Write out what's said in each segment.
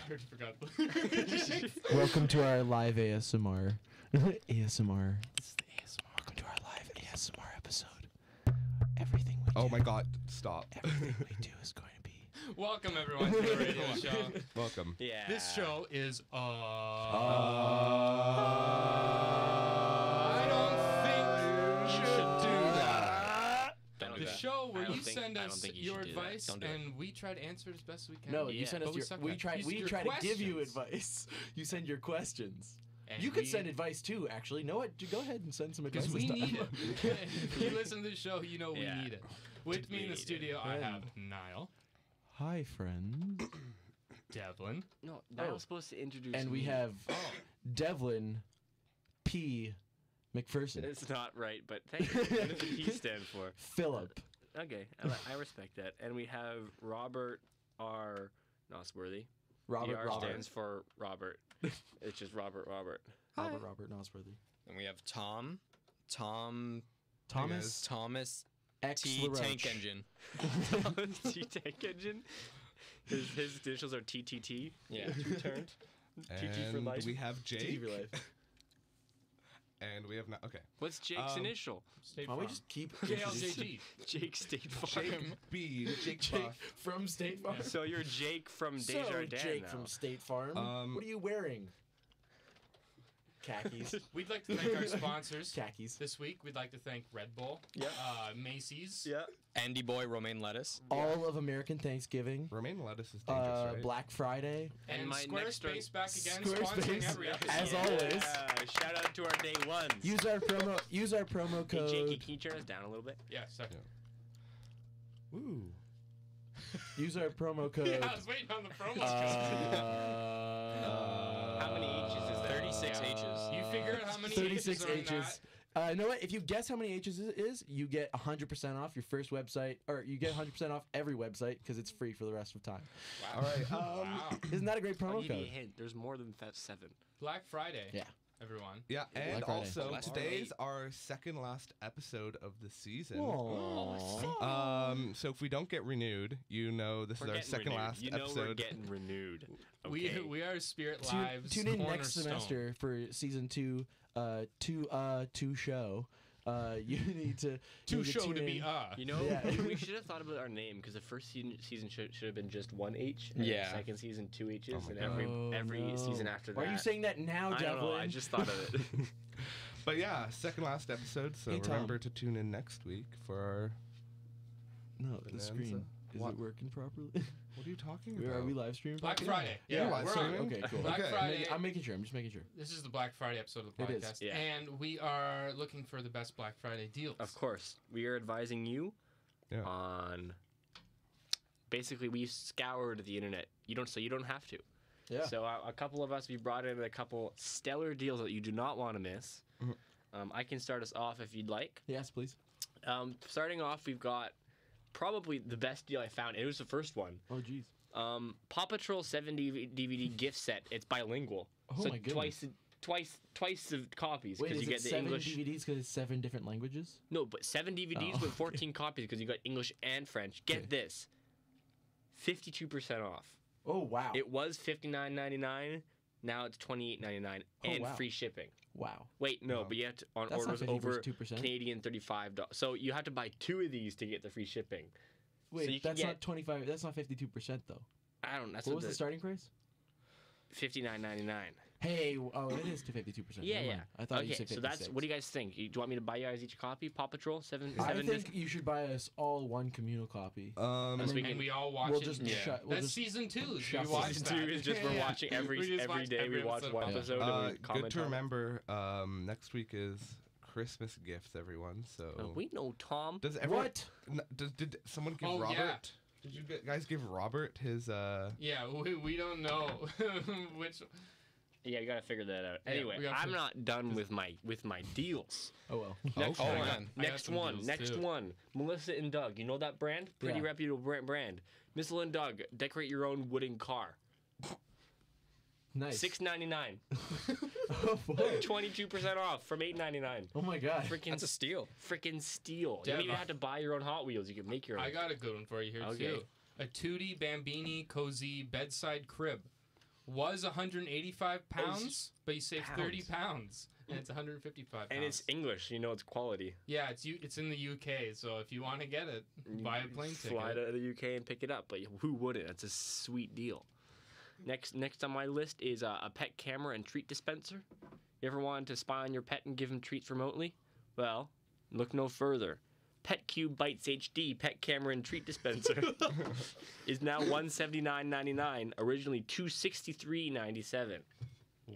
already forgot. Welcome to our live ASMR. ASMR. This is the ASMR. Welcome to our live ASMR episode. Everything we do. Oh my god, stop. Everything we do is going to be. Welcome everyone to the radio show. Welcome. Yeah. This show is I don't think you should do that. The show where you send us your advice and we try to answer it as best as we can. No, you send us your. We try to give you questions. advice. You send your questions. And You could send advice too, actually. No, what? Go ahead and send some advice. Because we this need time. it. If you listen to the show, you know we need it. With me in the studio, I have Niall, Hi, friends. Devlin, No, Niall's supposed to introduce And we me. have Devlin P. McPherson. It's not right, but thank you. What does the P stand for? Philip. Okay, I respect that. And we have Robert R. Nosworthy. Robert the R Robert. stands for Robert. It's just Robert. Robert Nosworthy. And we have Thomas X T LaRoche. Tank Engine. T Tank Engine. His initials are TTT. Yeah. Turned. TT for And life. we have TV Jake. life. And we have not. Okay. What's Jake's initial? State Why Farm. don't we just keep JLJG. Jake State Farm. Jake B. Jake Jake Buff. from State Farm. So you're Jake from So, Desjardins Jake now. from State Farm. What are you wearing? Khakis. We'd like to thank our sponsors. Khakis. This week, we'd like to thank Red Bull, Macy's, Yeah. Andy Boy, romaine lettuce. All of American Thanksgiving. Romaine lettuce is dangerous, right? Black Friday. and my next Squarespace door- back again, Squarespace, sponsoring every episode. as always. Shout out to our day ones. Use our promo. Use our promo Hey, code. Jakey, can you turn us down a little bit? Yeah, second. Ooh. Use our promo code. Yeah, I was waiting on the promo. How many H's is there? 36 H's. You figure out how many 36 H's are in H's. that. You know what? If you guess how many H's it is, you get 100% off your first website, or you get 100% off every website because it's free for the rest of time. All right. Wow. Isn't that a great I'll promo give you a code? hint. There's more than 7. Black Friday. Yeah. Everyone. Yeah, and Friday. also Last today's day. our second last episode of the season. Aww. So if we don't get renewed, you know this is our second last You know episode. we're getting renewed. Okay. We are Spirit Live's Tune in next cornerstone. semester for season 2. To show. You need to. Too you need show tune to be in. You know, Yeah. we should have thought about our name because the first season should have been just 1 H. And Yeah. The second season 2 H's, Oh my and God. every no. season after that. Why are you saying that now, I Devlin? don't know. I just thought of it. But yeah, second last episode. So Hey, Tom. remember to tune in next week for our. No, the Bonanza? screen. Is What? it working properly? What are you talking about? Are we live streaming? Black Friday. Yeah, Yeah, live we're streaming. on. Okay, cool. Black Okay. Friday. I'm making sure. I'm just making sure. This is the Black Friday episode of the It is. podcast. Yeah. And we are looking for the best Black Friday deals. Of course, we are advising you Yeah. on. Basically, we scoured the internet. You don't have to. Yeah. So a couple of us, we brought in a couple stellar deals that you do not want to miss. I can start us off if you'd like. Yes, please. Starting off, we've got probably the best deal I found. It was the first one. Oh, jeez. Paw Patrol 7 DVD gift set. It's bilingual. Oh, so my goodness. twice of copies Wait, because is you it get the 7 English. DVDs because it's 7 different languages? No, but 7 DVDs Oh. with 14 copies because you got English and French. Get Okay. this, 52% off. Oh, wow. It was $59.99. Now it's $28.99 and wow. free shipping. Wow. Wait, no, but you have to, on That's not orders 50 over versus 2%. Canadian $35. So you have to buy 2 of these to get the free shipping. Wait, so you can that's get- not 25. That's not 52% though. I don't. That's What was the starting price? $59.99. Hey, oh, it is to 52%. Yeah, Never yeah. mind. I thought okay, you said 56. so that's. What do you guys think? Do you want me to buy you guys each a copy? Paw Patrol 7. I 7 think you should buy us all one communal copy. and we And can. we all watch We'll it. just Yeah. shut- we'll That's just season 2. We shuffle. watch Season that. 2 is just we're watching every We just every watch day. every We watch episode. one Yeah. episode and we comment Good to on it. remember. Next week is Christmas gifts, everyone. So We know Tom. does everyone? What? Did someone give Oh, Robert? yeah. Did you guys give Robert his? Yeah, we don't know which. Yeah, you gotta figure that out. Yeah, Anyway, we got I'm to- not done with my deals. Oh well. Next Okay. one. man. I got Next some one. deals, Next too. one. Melissa and Doug. You know that brand? Pretty Yeah. reputable brand. Missile and Doug. Decorate your own wooden car. Nice. $6.99. Oh, boy. 22% off from $8.99. Oh my god. Freaking That's a steal. freaking steal. You Dev, don't even have to buy your own Hot Wheels. You can make your own. I got a good one for you here Okay. too. A Tootie Bambini Cozy Bedside Crib. was 185 pounds, but you save 30 pounds, and it's 155 pounds. And it's English, you know it's quality. Yeah, it's in the UK, so if you want to get it, buy a plane ticket. Fly to the UK and pick it up, but who wouldn't? That's a sweet deal. Next on my list is a pet camera and treat dispenser. You ever wanted to spy on your pet and give him treats remotely? Well, look no further. PetCube Bites HD pet camera and treat dispenser is now $179.99, originally $263.97.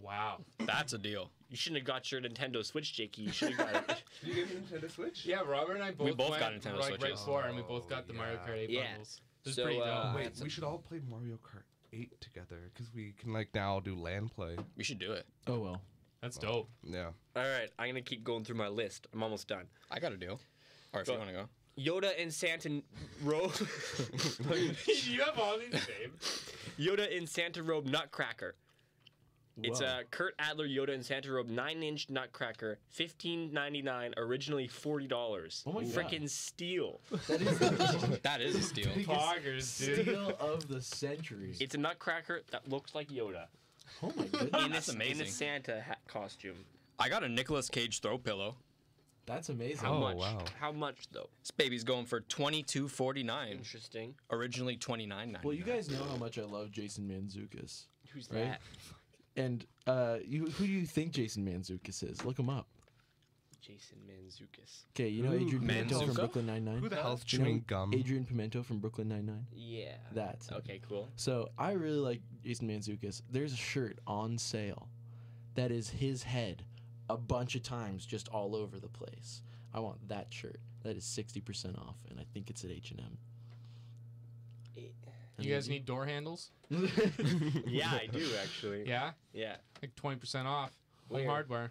Wow. That's a deal. You shouldn't have got your Nintendo Switch, Jakey. You should have got it. Did you get a Nintendo Switch? Yeah, Robert and I both both went, got Nintendo like, Switches. right before, and we both got the Mario Kart 8 Yeah. bundles. It was So, pretty dope. Wait, we should all play Mario Kart 8 together because we can like now do LAN play. We should do it. Oh well. That's dope. Yeah. All right, I'm going to keep going through my list. I'm almost done. I got a deal. Or if Go. you want to go. Yoda and Santa robe. You have all these names. Yoda in Santa robe nutcracker. It's Whoa. a Kurt Adler Yoda in Santa robe 9-inch nutcracker, $15.99, originally $40. Oh my God. Frickin' steal. That is That is a steal. Poggers, dude. steal of the century. It's a nutcracker that looks like Yoda Oh my goodness. That's in amazing. a Santa hat costume. I got a Nicolas Cage throw pillow. That's amazing. How Oh, much? wow. How much though? This baby's going for $22.49. Interesting. Originally $29.99. Well, you guys know how much I love Jason Mantzoukas. Who's Right? that? And who do you think Jason Mantzoukas is? Look him up. Jason Mantzoukas. Okay, you know Ooh, Adrian Pimento from Manzuka? Brooklyn Nine-Nine? Who the hell's You know chewing gum? Adrian Pimento from Brooklyn Nine-Nine? Yeah. That's him. Okay, cool. So I really like Jason Mantzoukas. There's a shirt on sale that is his head a bunch of times just all over the place. I want that shirt. That is 60% off, and I think it's at H&M. You guys need door handles? Yeah, I do actually. Yeah? Yeah. Like 20% off. Home Where? hardware.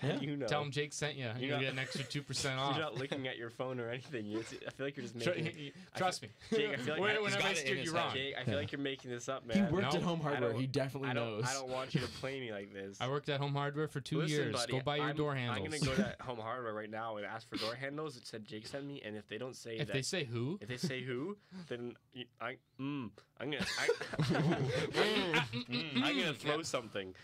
How do you know? Tell them Jake sent you. You not- get an extra 2% off. You're not looking at your phone or anything. I feel like you're just Tr- making. Trust me. Jake, I feel like Whenever got I it in steer his you head. wrong. Jake, I feel like you're making this up, He man. worked No, at Home I Hardware. don't- He definitely knows. I don't want you to play me like this. I worked at Home Hardware for 2 Listen, years. buddy, Go buy your door I'm handles. gonna go to Home Hardware right now and ask for door handles. It said Jake sent me, and if they don't say if that, they say who, if they say who, then I'm gonna I'm gonna throw something.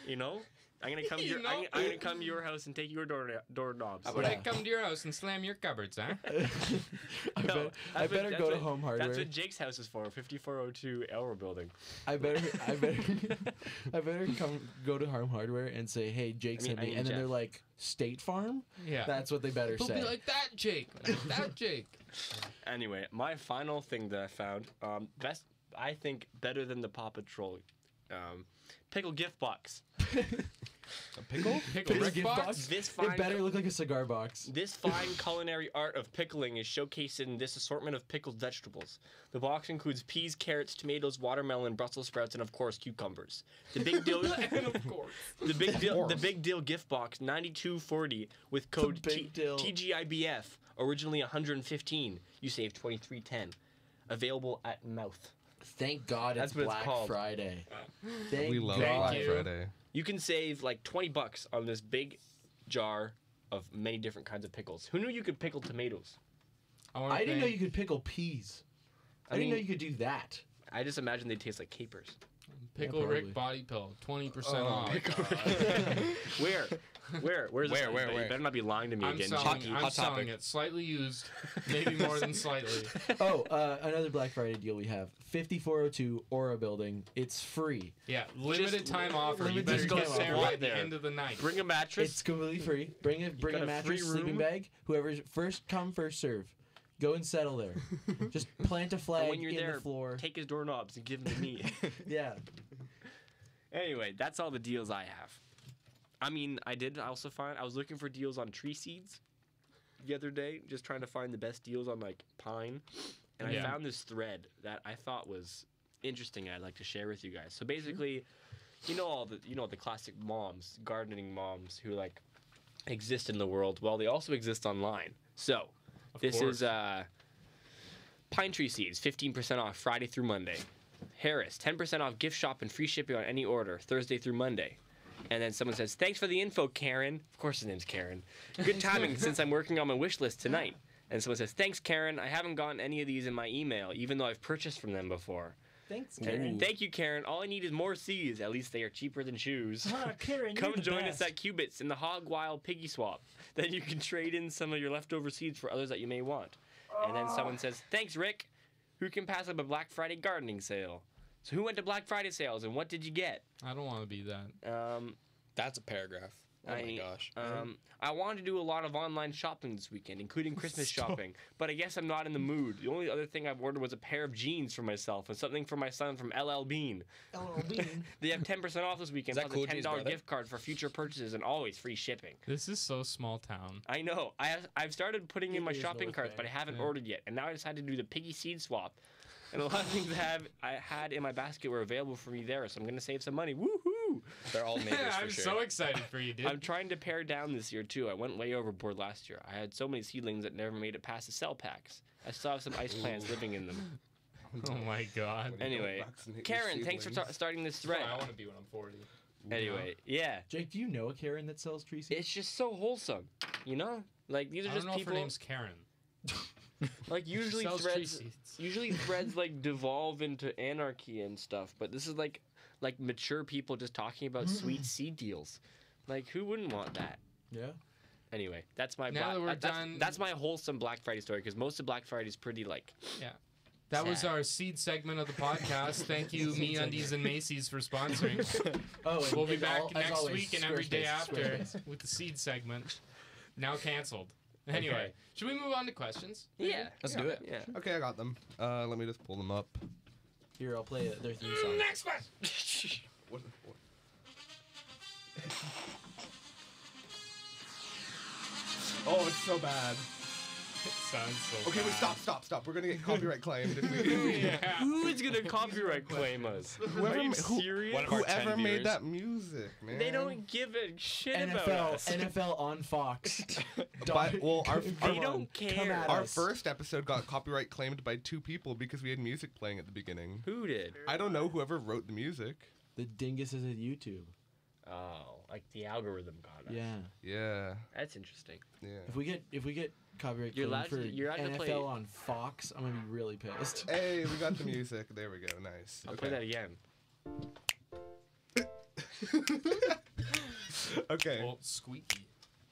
You know, I'm gonna come to your You know? I'm gonna come to your house and take your doorknobs. would I come to your house and slam your cupboards, huh? I, No, I that's better what- go to that's Home what- Hardware. That's what Jake's house is for, 5402 Elroy Building. I better I better come go to Home Hardware and say, "Hey, Jake sent I me," mean and then Jeff. they're like, "State Farm." Yeah. That's what they better They'll say. be like that, Jake. Like that, Jake. Anyway, my final thing that I found, best, I think better than the Paw Patrol, pickle gift box. A pickle? Pickle Pickle Rick gift box? box? This It fine, better look like a cigar box. this fine culinary art of pickling is showcased in this assortment of pickled vegetables. The box includes peas, carrots, tomatoes, watermelon, Brussels sprouts, and of course cucumbers. The big deal, And of course. the big deal gift box, $92.40 with code big deal. TGIBF, originally $115. You save $23.10. Available at Mouth. Thank God That's it's what it's Black called. Friday. Thank We love Thank Black you. Friday. You can save like $20 on this big jar of many different kinds of pickles. Who knew you could pickle tomatoes? wanna I didn't know thank- you could pickle peas. I didn't know you could do that. I just imagine they taste like capers. Pickle Yeah, Rick probably. body pill, 20% Oh, off. Where? Where's this? Where? You better not be lying to me I'm again. selling, Jackie. I'm Hot selling topic. it. Slightly used, maybe more than slightly. Oh, another Black Friday deal we have. 5402 Aura Building. It's free. Yeah, limited time offer. You limited better time get there offer. by the There. end of the night. Bring a mattress. It's completely free. Bring a got a mattress, free sleeping room? bag. Whoever's first come, first serve. Go and settle there. Just plant a and flag when you're in there, the floor. take his doorknobs and give them to me. Yeah. Anyway, that's all the deals I have. I mean, I was looking for deals on tree seeds the other day, just trying to find the best deals on like pine. And Yeah. I found this thread that I thought was interesting and I'd like to share with you guys. So basically, you know the classic moms, gardening moms who like exist in the world. Well, they also exist online. So, this course. is pine tree seeds, 15% off Friday through Monday. Harris, 10% off gift shop and free shipping on any order, Thursday through Monday. And then someone says, thanks for the info, Karen. Of course his name's Karen. Good timing since I'm working on my wish list tonight. And someone says, thanks, Karen. I haven't gotten any of these in my email, even though I've purchased from them before. Thanks, Karen. Thank you, Karen. All I need is more seeds. At least they are cheaper than shoes. Karen, Come join us at Cubits in the Hog Wild Piggy Swap. Then you can trade in some of your leftover seeds for others that you may want. And then someone says, thanks, Rick. Who can pass up a Black Friday gardening sale? So who went to Black Friday sales and what did you get? I don't want to be that. That's a paragraph. Oh my gosh. I wanted to do a lot of online shopping this weekend, including Christmas shopping, but I guess I'm not in the mood. The only other thing I've ordered was a pair of jeans for myself and something for my son from LL Bean. LL Bean. They have 10% off this weekend, Is that plus Cool a G's $10 brother? gift card for future purchases and always free shipping. This is so small town. I know. I've started putting in my It is shopping North carts, Bay. but I haven't Yeah. ordered yet. And now I decided to do the piggy seed swap. And a lot of things I had in my basket were available for me there, so I'm going to save some money. Woohoo! They're all neighbors for I'm sure. so excited for you, dude. I'm trying to pare down this year, too. I went way overboard last year. I had so many seedlings that never made it past the cell packs. I still have some ice plants living in them. Oh my god. Anyway, Vaccinate your Karen, thanks for seedlings. starting this thread. I want to be when I'm 40. Anyway, yeah. Jake, do you know a Karen that sells tree seeds? It's just so wholesome, you know? Like, these are I just don't know people... if her name's Karen. Like, usually sells tree threads... seeds. Usually threads, like, devolve into anarchy and stuff, but this is, like mature people just talking about sweet seed deals. Like, who wouldn't want that? Yeah. Anyway, that's my Now that we're that's, done- that's my wholesome Black Friday story, because most of Black Friday is pretty, like... Yeah. That was Sad. our seed segment of the podcast. Thank you, Me Undies and Macy's, for sponsoring. Oh, and We'll be as back as next always, week and every day Squarespace, after Squarespace. with the seed segment. Now canceled. Anyway, Okay. should we move on to questions? Yeah. Let's do it. Yeah. Okay, I got them. Let me just pull them up. Here, I'll play their theme song. Next question. What? Oh, it's so bad. It sounds so Okay, wait, bad. stop. We're gonna get copyright claimed if we. Yeah. Who's gonna copyright claim us? Whoever Are you ma- who- serious? One of our Whoever 10 made viewers. that music, man. They don't give a shit about us. NFL on Fox. But, well, our They don't care. at our us. first episode got copyright claimed by 2 people because we had music playing at the beginning. Who did? I don't know whoever wrote the music. The dingus is at YouTube. Oh, like the algorithm got us. Yeah. Yeah, That's interesting. yeah. If we get copyright You're claim allowed for to- you're allowed to NFL play- on Fox, I'm gonna be really pissed. Hey, we got the music. There we go. Nice. I'll play that again. Okay. Well, squeaky.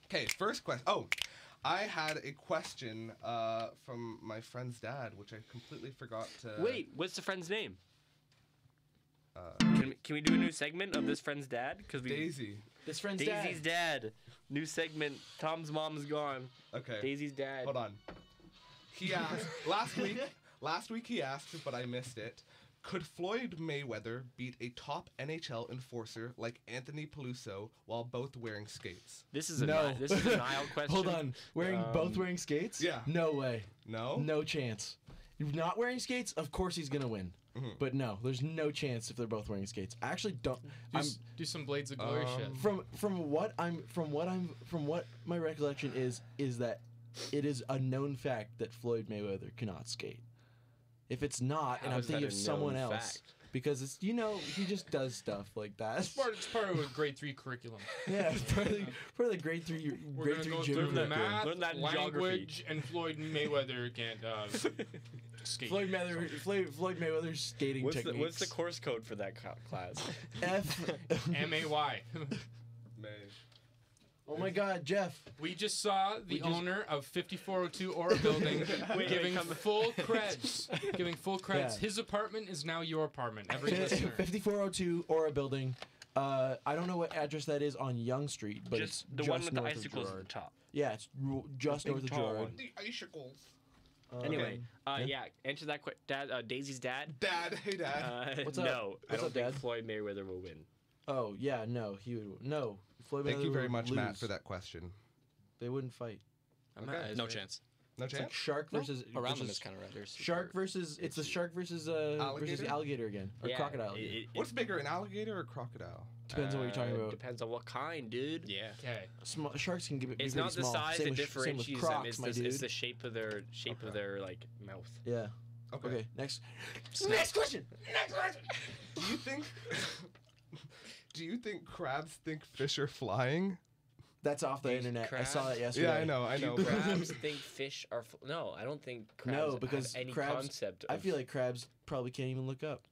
Okay, first question. Oh, I had a question from my friend's dad, which I completely forgot to. Wait, what's the friend's name? Can we do a new segment of this friend's dad? Because we Daisy. This friend's Daisy's dad. New segment. Tom's mom's gone. Okay. Daisy's dad. Hold on. He asked last week he asked, but I missed it. Could Floyd Mayweather beat a top NHL enforcer like Anthony Peluso while both wearing skates? This is a No. this is a Niall question. Hold on. Both wearing skates? yeah. No way. No? No chance. If not wearing skates, of course he's gonna win. But no, there's no chance if they're both wearing skates. I actually don't. Do some Blades of Glory shit. From what my recollection is that it is a known fact that Floyd Mayweather cannot skate. If it's not, and How I'm is that thinking a of someone known else, fact? because it's he just does stuff like that. It's part of a grade 3 curriculum. Yeah, it's part of the grade three We're grade gonna three go gym through the curriculum. math, Learn that in geography. language, and Floyd Mayweather can't skate. Floyd Mayweather's skating techniques. What's the course code for that class? F. MAY. May. Oh my God, Jeff. We just saw the owner of 5402 Aura Building giving full creds. Giving full creds. Yeah. His apartment is now your apartment. Every listener. 5402 Aura Building. I don't know what address that is on Young Street, but Just it's the just one with the north of icicles at Girard. the top. Yeah, it's just Big north of tall Girard. one. The icicles. Anyway, yeah. yeah. Answer that quick. Dad, Daisy's dad. Dad, hey dad. What's up? No, I What's don't up, think Dad? Floyd Mayweather will win. Oh yeah, no, he would no. Floyd Thank you Mayweather very would much, Matt, lose. for that question. They wouldn't fight. Okay. No chance. No It's like chance? shark versus Around them versus is kind of red. There's shark versus it's the shark versus versus alligator again or Yeah, crocodile. Again. What's bigger, an alligator or a crocodile? Depends on what you're talking about. Depends on what kind, dude. Yeah. Okay. Sharks can give it. It's be not the pretty small. size Same that with, same with differentiates crocs, them. my dude. It's the shape of their like mouth. Yeah. Okay. Okay. Next. Next question. Next question. Do you think crabs think fish are flying? That's off the These internet. I saw crabs? that yesterday. Yeah, I know. Do crabs think fish are? No, I don't think crabs No, because have any crabs. concept. I of- feel like crabs probably can't even look up.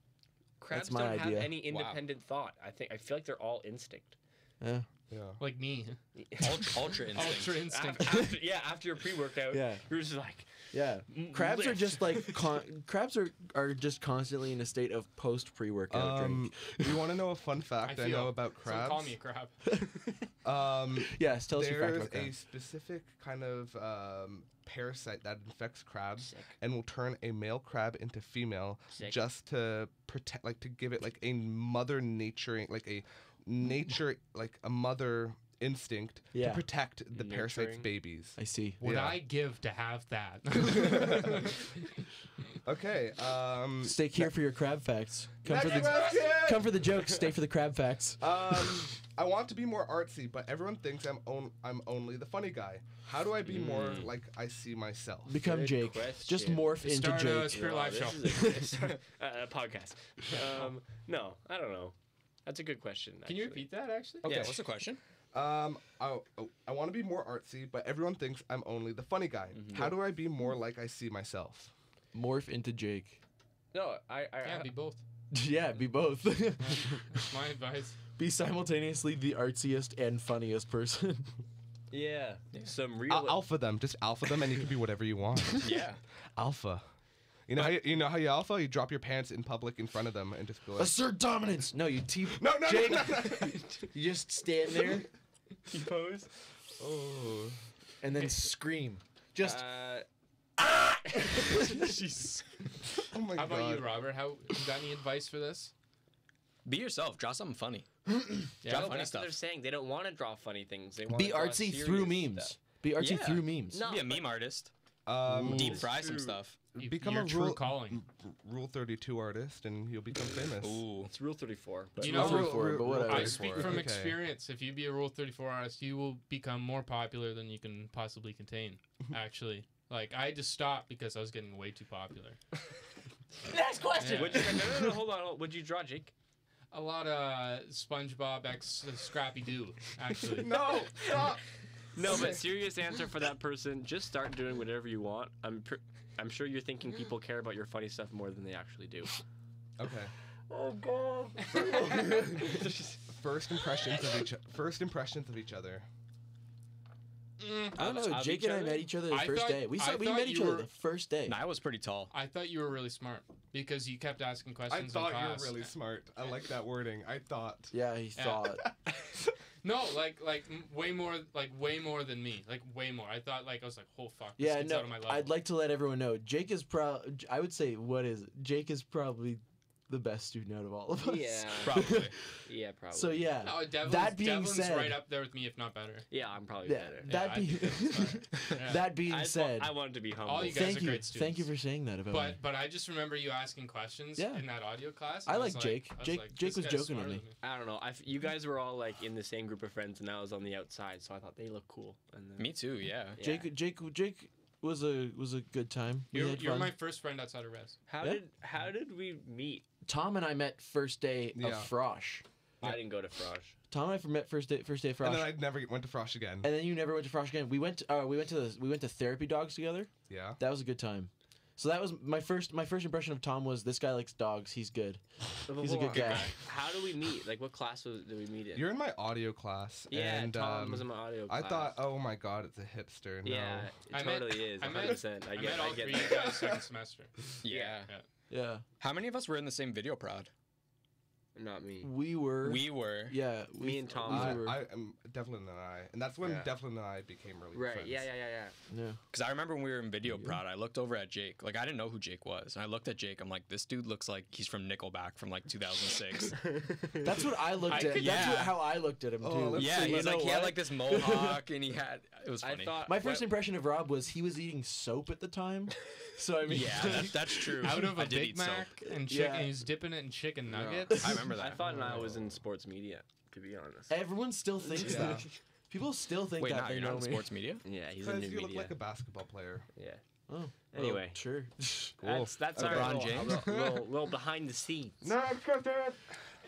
Crabs my don't idea. have any independent thought. I feel like they're all instinct. Yeah. Yeah. Like me. Ultra instinct. Ultra instinct. After your pre-workout, Yeah. you're just like, Yeah. Crabs are lift. just like crabs are just constantly in a state of post pre-workout drink. You want to know a fun fact I know about crabs? Call me a crab. Yes, tell us your fact There's about a crabs. specific kind of parasite that infects crabs Sick. and will turn a male crab into female Sick. just to protect, like to give it like a mother naturing, like a mother instinct Yeah. to protect the parasite's Nurturing. babies. I see. Would Yeah. I give to have that? Okay. Stay here for your crab facts. Next question! Come for the jokes. Stay for the crab facts. I want to be more artsy, but everyone thinks I'm only the funny guy. How do I be more like I see myself? Become Good Jake. question. Just morph into Start a Jake. Spirit Wow, Live show. this is a podcast. No, I don't know. That's a good question. Can you actually. repeat that, actually? Okay. Yeah, what's the question? I want to be more artsy, but everyone thinks I'm only the funny guy. How do I be more like I see myself? Morph into Jake. No, Yeah, be both. Yeah, be both. My advice. Be simultaneously the artsiest and funniest person. yeah. Some real. Alpha them, just alpha them, and you can be whatever you want. Yeah. Alpha. You know how you alpha? You drop your pants in public in front of them and just go like, Assert dominance. No, you no, Jake. no. You just stand there You pose. Oh. and then scream. Just Jeez. Oh my How god. about you, Robert? You got any advice for this? Be yourself. Draw something funny. Yeah. Draw No, funny that's stuff. what they're saying. They don't want to draw funny things. They want be to draw artsy serious through memes. stuff. Be artsy Yeah. through memes. No, Be a but- meme artist. Deep Deep fry some true. stuff. Become your a true rule- calling. Rule 32 artist, and you'll become famous. Ooh. It's Rule 34. But You know, Rule 34, but whatever. I speak from Okay. experience. If you be a Rule 34 artist, you will become more popular than you can possibly contain. Actually, like I just stopped because I was getting way too popular. Next question. Yeah. No, hold on. Would you draw, Jake? A lot of SpongeBob x Scrappy Doo. Actually, No, stop. No, but serious answer for that person. Just start doing whatever you want. I'm sure you're thinking people care about your funny stuff more than they actually do. Okay. Oh god. First impressions of each other. I don't know. Of Jake each and I other? met each other the I first thought- day. We I met thought each you other were- the first day. And I was pretty tall. I thought you were really smart because you kept asking I questions. thought in you class. were really smart. I like that wording. I thought. Yeah, he thought. No, way more than me. Like way more. I thought I was like, oh fuck. This Yeah, kid's no. out of my level. I'd like to let everyone know. Jake is I would say, what is it? Jake is probably the best student out of all of us. Yeah. Probably. Yeah, probably. So yeah. No, that being Devlin's said, right up there with me, if not better. Yeah, I'm probably yeah, better. that Yeah, being I think that's fine. Yeah. that being said, I wanted to be humble. All you guys thank are you, great students. thank you for saying that about me. But I just remember you asking questions Yeah. in that audio class. I and like Jake. Jake this was guy's joking smarter with me. than I don't know. You guys were all in the same group of friends, and I was on the outside, so I thought they looked cool. And then, Me too, yeah. Yeah. Jake was a good time. We had You're fun. my first friend outside of Res. How Yeah. did we meet? Tom and I met first day Yeah. of Frosh. I didn't go to Frosh. Tom and I met first day of Frosh. And then I never went to Frosh again. And then you never went to Frosh again. We went to Therapy Dogs together. Yeah. That was a good time. So that was my first impression of Tom was this guy likes dogs. He's good. He's a good guy. How do we meet? What class did we meet in? You're in my audio class. Yeah, and, Tom was in my audio class. I thought, oh my god, it's a hipster. No. Yeah, I it met- totally is. I met- 100%. I I get met all I get three of you that. guys second semester. Yeah. Yeah, How many of us were in the same video prod? Not me. we were. We were. Yeah, Me and Tom. we were. I am Devlin and I, and that's when Yeah. Devlin and I became really good Right. friends. Yeah. Yeah. Because I remember when we were in video prod, I looked over at Jake. I didn't know who Jake was. And I looked at Jake. I'm like, this dude looks like he's from Nickelback from 2006. That's what I looked at. could- That's yeah. how I looked at him too. Oh, let's yeah, see, he's You know he had what? this mohawk and it was I funny. thought My first impression of Rob was he was eating soap at the time. So I mean, yeah, that's true. Out of I a did Big eat soap. Mac and chicken, Yeah. he's dipping it in chicken No. nuggets. I remember that. I thought I was in sports media. To be honest. everyone still thinks Yeah. that. People still think Wait, that no, they you're know not in me. sports media? Yeah, he's in Because new you look media. like a basketball player. Yeah. Oh, Anyway. well, sure. That's Okay. our LeBron James? little behind the scenes.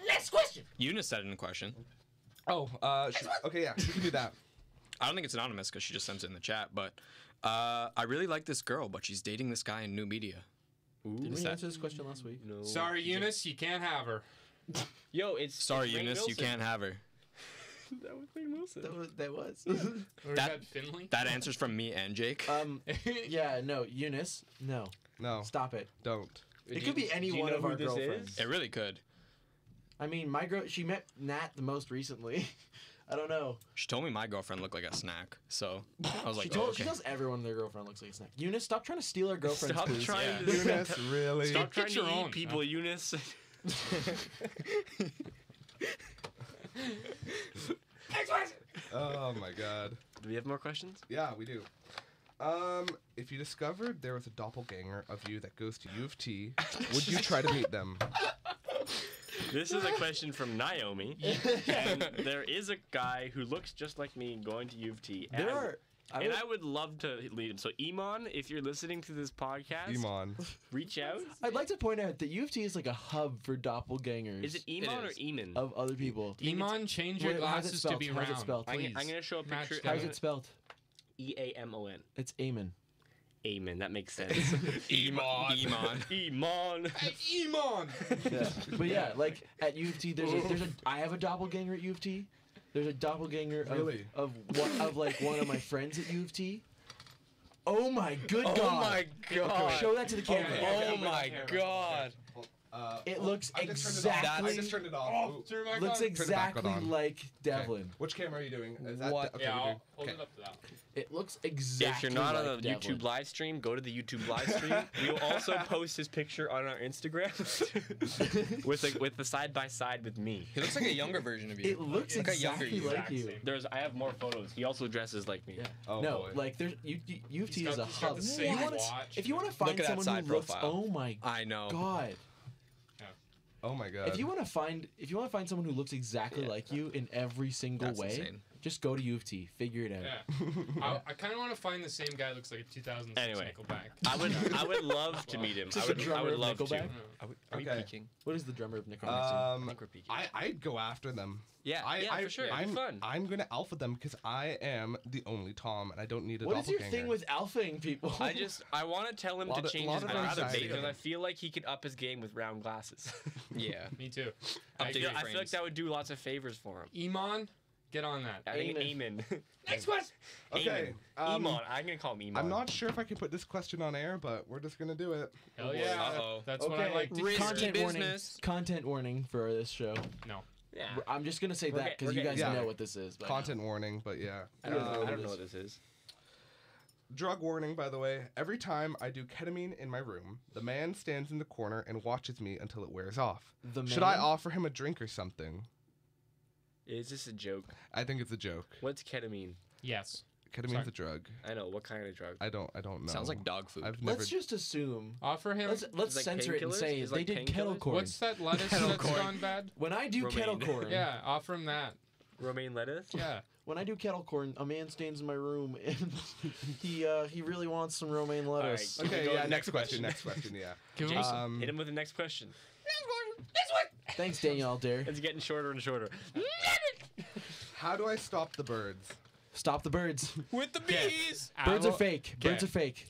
Next question. Eunice said it in a question. Oh, okay, yeah, you can do that. I don't think it's anonymous because she just sent it in the chat, but I really like this girl, but she's dating this guy in new media. Did we that- answer this question last week? No. Sorry, Eunice, you can't have her. Yo, it's Sorry, it's Rainn Eunice, you Wilson. can't have her. That was Rainn Wilson. That was. Or That- that Finley. That answer's from me and Jake. Yeah, no, Eunice, no. No, Stop it. don't. It could be any Do you one know of who our this girlfriends. is? It really could. I mean, she met Nat the most recently. I don't know. She told me my girlfriend looked like a snack, so I was like, She oh, okay. tells everyone their girlfriend looks like a snack. Eunice, stop trying to steal our girlfriends, Stop please. trying Yeah. to Eunice, really? Stop trying Get to your eat own. people, Eunice. Oh my god. Do we have more questions? Yeah, we do. If you discovered there was a doppelganger of you that goes to U of T, would you try to meet them? This is a question from Naomi. And there is a guy who looks just like me going to U of T. And There are. I would love to lead him. So, Iman, if you're listening to this podcast, Iman. reach out. I'd like to point out that U of T is like a hub for doppelgangers. Is it Iman or is. Eamon? of other people? Iman, change your Wait, how's it glasses to spelled? be How's it round. spelled? I'm Please. going to show a Match picture. that. How's it spelled? Eamon. It's Eamon. Amen. That makes sense. Iman. Iman. Iman. Yeah. But yeah, like at U of T, I have a doppelganger at U of T. There's a doppelganger Really? of one of my friends at U of T. Oh my good god! Oh my god. Show that to the camera. Oh my god. It looks I just turned it off. I exactly just turned it off. Ooh. Turn it back looks on. exactly on. like Okay. Devlin. Which camera are you doing? Is that What? okay, Yeah, we're I'll doing- hold okay. it up to that. It looks exactly. If you're not on like the Devlin. YouTube live stream, go to the YouTube live stream. We'll also post his picture on our Instagram with the side by side with me. He looks like a younger version of you. It looks like a younger exactly you. like Exact you. same. I have more photos. He also dresses like me. Yeah. Oh, no, boy. like there's U of T He's is a got- he's got hub. the same If you want to watch. find Look at that someone side who looks, profile. oh my I know. god. Oh my god. If you want to find someone who looks exactly like you in every single That's way, insane. just go to U of T. Figure it out. Yeah. I kind of want to find the same guy who looks like a 2006 Anyway. Nickelback. I would love to meet him. Is this I the would drummer of love to. Nickelback? Are we Okay. peeking? What is the drummer of Nickelback? I Um, think we're peeking. I'd go after them. Yeah. Yeah, for sure. It'd be I'm, fun. I'm gonna alpha them because I am the only Tom, and I don't need a What is your doppelganger. thing with alphaing people? I want to tell him Lot to of- change lot his of glasses anxiety. because I feel like he could up his game with round glasses. Yeah. Me too. Update I your I feel like frames. that would do lots of favors for him. Iman, get on that. I think Amen. Amen. Next question. Okay, Iman. I'm gonna call him Iman. I'm not sure if I can put this question on air, but we're just gonna do it. Hell yeah. Uh-oh. That's what I like to Risky hear. Content warning. business. Content warning for this show. No. Yeah. I'm just gonna say We're that get- because we're you guys getting- know yeah. what this is. by Content warning, but yeah. I don't know. I what don't it know is. what this is. Drug warning, by the way. Every time I do ketamine in my room, the man stands in the corner and watches me until it wears off. The Should I man- offer him a drink or something? Is this a joke? I think it's a joke. What's ketamine? Yes. Ketamine's Sorry. a drug. I know. What kind of drug? I don't know. Sounds like dog food. I've never. Let's just assume. Offer him. Let's like censor it and painkillers? say Is they like did kettle painkillers? corn. What's that lettuce Kettle that's corn. gone bad? When I do kettle Romaine. corn, Yeah, offer him that. Romaine lettuce? Yeah. when I do kettle corn, a man stands in my room and he really wants some romaine lettuce. All right. Okay, Go to yeah. the Next next question. question. Next question. Yeah. Give him Jason, hit him with the next question. Thanks, Danielle Dare. It's getting shorter and shorter. How do I stop the birds? Stop the birds. With the bees. Birds are fake. Birds Okay. are fake.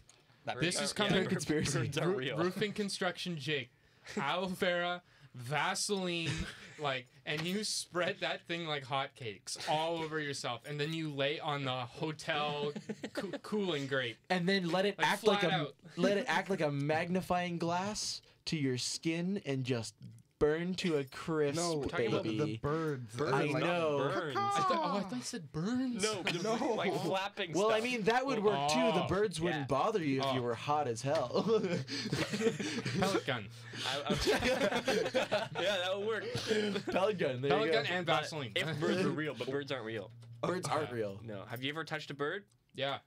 This is Yeah, coming. conspiracy. Birds are real. Roofing construction, Jake. Aloe vera, Vaseline, and you spread that thing like hotcakes all over yourself, and then you lay on the hotel cooling grate. And then let it Like, act like flat a out. let it act like a magnifying glass to your skin and just burn to a crisp, No, talking about baby. the birds. Birds, I like, know. Burns. I thought you said burns. No, No. like flapping Well, stuff. I mean that would work too. The Oh, birds wouldn't yeah. bother you if you Oh. were hot as hell. pellet gun, yeah, that would work. Pellet gun. There pellet you gun, go. and But Vaseline. if birds were real, but birds aren't real. Birds aren't real. No. Have you ever touched a bird? Yeah,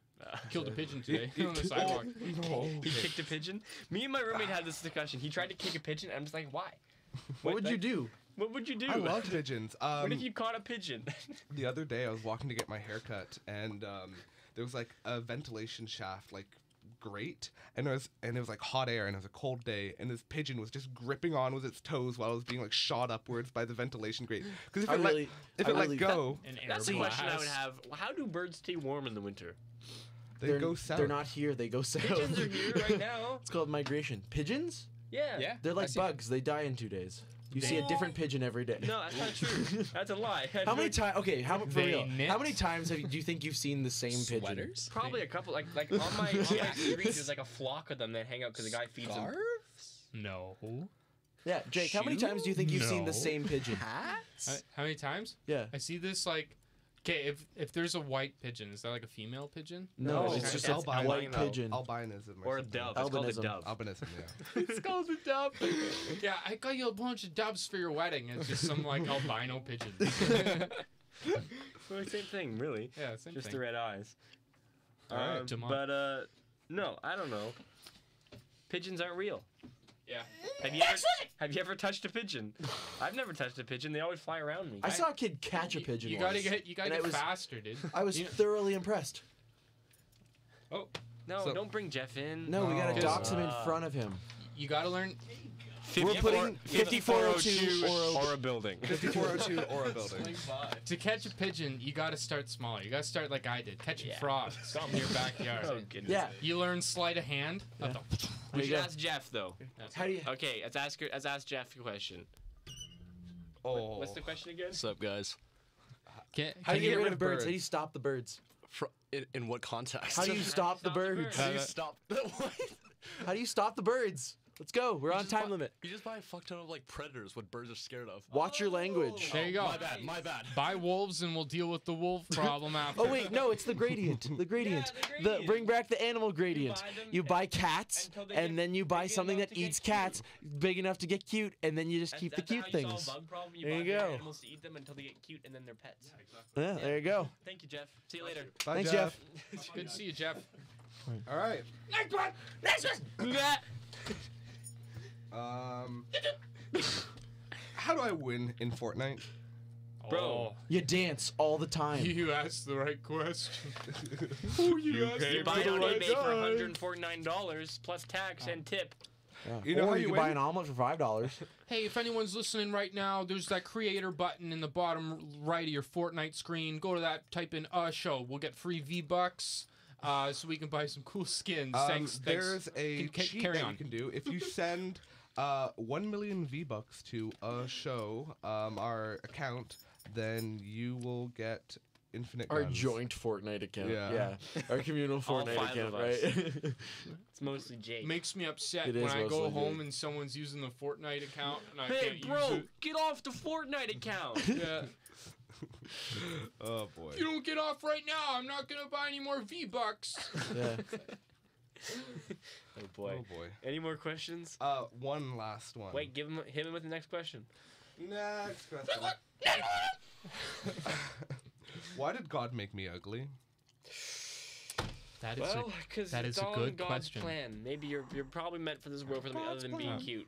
killed a pigeon today on the sidewalk. No. He kicked a pigeon. Me and my roommate had this discussion. He tried to kick a pigeon, and I'm just like, why? What would you like, do? What would you do? I love pigeons. What if you caught a pigeon? The other day I was walking to get my hair cut, and there was like a ventilation shaft grate, and it was like hot air, and it was a cold day, and this pigeon was just gripping on with its toes while it was being like shot upwards by the ventilation grate. Because if I it really- let I really- go, An air That's the question I would blast. have. How do birds stay warm in the winter? They go south. They're not here. They go south. Pigeons are here right now. It's called migration. Pigeons? Yeah. Yeah. They're I like see. bugs. They die in 2 days. You see a different pigeon every day. No, that's not true. That's a lie. How many times? Okay, for They real. knit. How many times do you think you've seen the same pigeon? Sweaters? Probably a couple. Like on my street, there's like a flock of them that hang out because the guy feeds them. Scarves? No. Yeah, Jake. How many times do you think you've seen the No. same pigeon? Hats? How many times? Yeah. I see this like. Okay, if there's a white pigeon, is that like a female pigeon? No, it's it's just just a albino. white pigeon. Albinism. Or a something. dove. It's called a Albinism. dove. Albinism, yeah. It's called a dove. Yeah, I got you a bunch of doves for your wedding. It's just some like albino pigeons. Well, same thing, really. Yeah, same Just thing. the red eyes. Alright, Jamal. But no, I don't know. Pigeons aren't real. Yeah. Have you ever touched a pigeon? I've never touched a pigeon. They always fly around me. I saw a kid catch a pigeon. You gotta once, get and it was- faster, dude. I was You- thoroughly impressed. Oh, No, So- don't bring Jeff in. No, we gotta Oh. dox him in front of him. you gotta learn. We're putting 5402 or a building. 5402 or a building. To catch a pigeon, you gotta start small. You gotta start like I did, catching Yeah. frogs in your backyard. Oh, goodness. Yeah. You learn sleight of hand. Yeah. That's There We you should go. ask Jeff though. How do you? Okay, let's ask Jeff a question. Oh. What's the question again? What's up, guys? How do you get rid of birds? How do you stop the birds? In what context? How do you stop the birds? How do you stop? What? How do you stop the birds? Let's go. We're on time limit. You just buy a fuck ton of like predators, what birds are scared of. Watch your language. There you go. My bad. Buy wolves and we'll deal with the wolf problem after. Oh wait, no, it's the gradient. The gradient. the The gradient. bring back the animal gradient. buy them You buy cats, until they and get then you buy big something enough that to get eats cute. cats big enough to get cute, and then you just keep the That's cute how you things. solve a bug problem. You There buy you big go. animals to eat them until they get cute, and then they're pets. Yeah, there you go. Thank you, Jeff. See you later. Bye, Thanks, Jeff. Good to see you, Jeff. All right. Next one. How do I win in Fortnite? Bro. You dance all the time. You asked the right question. Oh, you asked You the buy it on right eBay for guy. $149 plus tax and tip. Yeah. You know or how you you can buy win? an omelet for $5. Hey, if anyone's listening right now, there's that creator button in the bottom right of your Fortnite screen. Go to that, type in show. We'll get free V-Bucks so we can buy some cool skins. Thanks. There's a Can- cheat carry that on. you can do if you send 1 million V-Bucks to a show, our account, then you will get infinite Our guns. joint Fortnite account. Yeah. Our communal All Fortnite 5 account, of us. right? It's mostly Jake. Makes me upset It when is I go mostly home good. and someone's using the Fortnite account and I Hey, can't bro, use it. get off the Fortnite account. Yeah. Oh boy. If you don't get off right now, I'm not gonna buy any more V-Bucks. Yeah. Oh boy. Oh boy. Any more questions? One last one. Wait, hit him with the next question. Next question. Why did God make me ugly? That is Well, because that it's is a all good in God's question. plan. Maybe you're probably meant for this world for something other than being cute.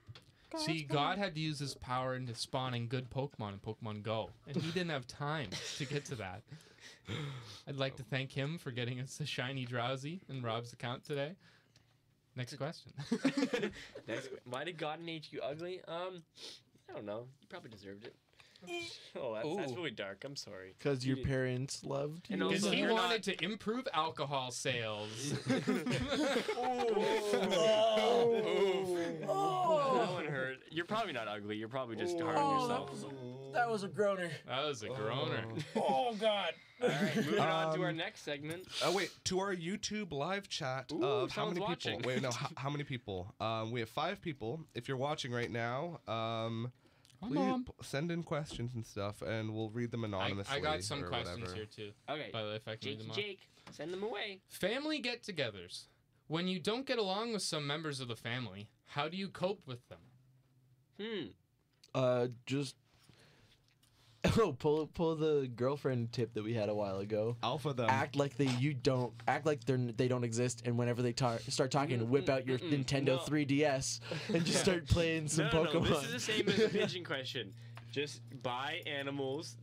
See, God had to use his power into spawning good Pokemon in Pokemon Go, and he didn't have time to get to that. I'd like to thank him for getting us a shiny Drowsy in Rob's account today. Next question. Why did God make you ugly? I don't know. You probably deserved it. Oh, that's really dark. I'm sorry. Because your You did- parents loved And you. Because also, he you're wanted to improve alcohol sales. That one hurt. You're probably not ugly. You're probably just hard on yourself. That was a groaner. That was a groaner. Oh, God. All right, moving on to our next segment. Oh wait, to our YouTube live chat Ooh, of how someone's many watching. people? Wait, no, how many people? We have 5 people. If you're watching right now, please Mom. send in questions and stuff, and we'll read them anonymously. I got some or questions whatever. here too. Okay, By the way, if I can read Jakey them off. Jake, send them away. Family get-togethers. When you don't get along with some members of the family, how do you cope with them? Just pull the girlfriend tip that we had a while ago. Alpha them. Act like they don't exist, and whenever they start talking, whip out your Nintendo no. 3DS and just start playing some No, Pokemon. this is the same as the pigeon question. Just buy animals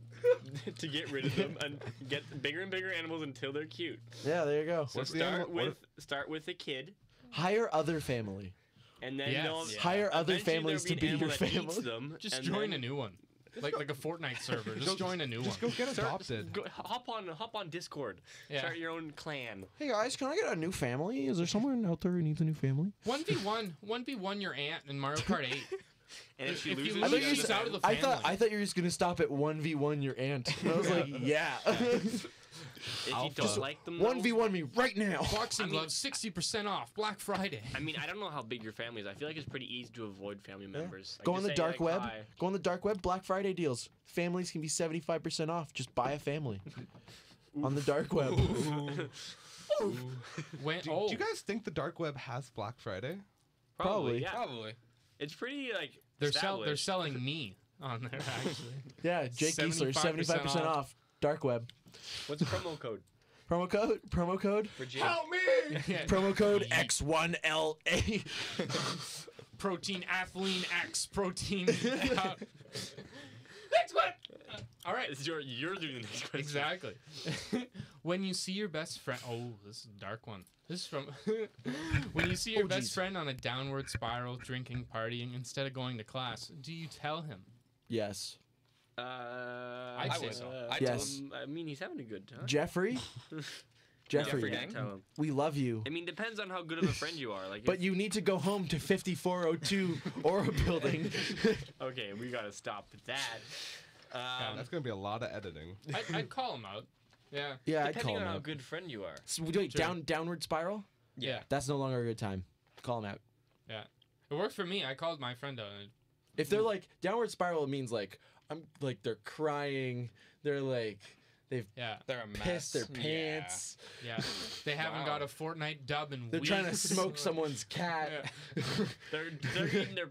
to get rid of them and get bigger and bigger animals until they're cute. Yeah, there you go. So What's the animal- what start with a kid, Hire other family. and then Yes. they'll Yeah. Hire other eventually families there'll to be an your animal that eats family. them, Just and join then- a new one. like a Fortnite server. Just join a new one. Just go get adopted. Hop on Discord. Yeah. Start your own clan. Hey guys, can I get a new family? Is there someone out there who needs a new family? 1v1 your aunt in Mario Kart 8. And if she If you loses, lose, you you're gotta just go- out of the I family. thought you were just gonna stop at 1v1 your aunt. And I was like, yeah. if you Alpha. don't like them, though- 1v1 me right now. Boxing gloves 60% off Black Friday. I mean, I don't know how big your family is. I feel like it's pretty easy to avoid family members. Like, Go just on the say, dark like, web. hi. Go on the dark web. Black Friday deals. Families can be 75% off. Just buy a family. On the dark web. When, Do you guys think the dark web has Black Friday? Probably. Yeah. Probably. It's pretty like they're established. selling me on there actually. Yeah, Jake Giesler, 75% off. Dark web. What's the promo code Promo code. for Jake? me! Yeah. Promo code X1LA. Protein Athlean X protein. Next one. All right. You're doing the next question. Exactly. When you see your best friend, this is a dark one. This is from when you see your best geez. friend on a downward spiral, drinking, partying instead of going to class. Do you tell him? Yes. I'd I say would. so. I'd Yes. I mean, he's having a good time. Jeffrey. Jeffrey Yeah, Dang? tell him. We love you. I mean, depends on how good of a friend you are. Like, But you need to go home to 5402 Aura Building. okay, we gotta stop that. That's gonna be a lot of editing. I'd call him out. Yeah. Yeah, I'd Depending call on him how out. good friend you are. So, wait, downward spiral? Yeah. That's no longer a good time. Call him out. Yeah. It worked for me. I called my friend out. And If they're like downward spiral, it means like I'm like they're crying. They're like they've yeah. They're a mess. pissed their Yeah. pants. Yeah. They haven't Wow. got a Fortnite dub in They're weeks. trying to smoke someone's cat. They're eating their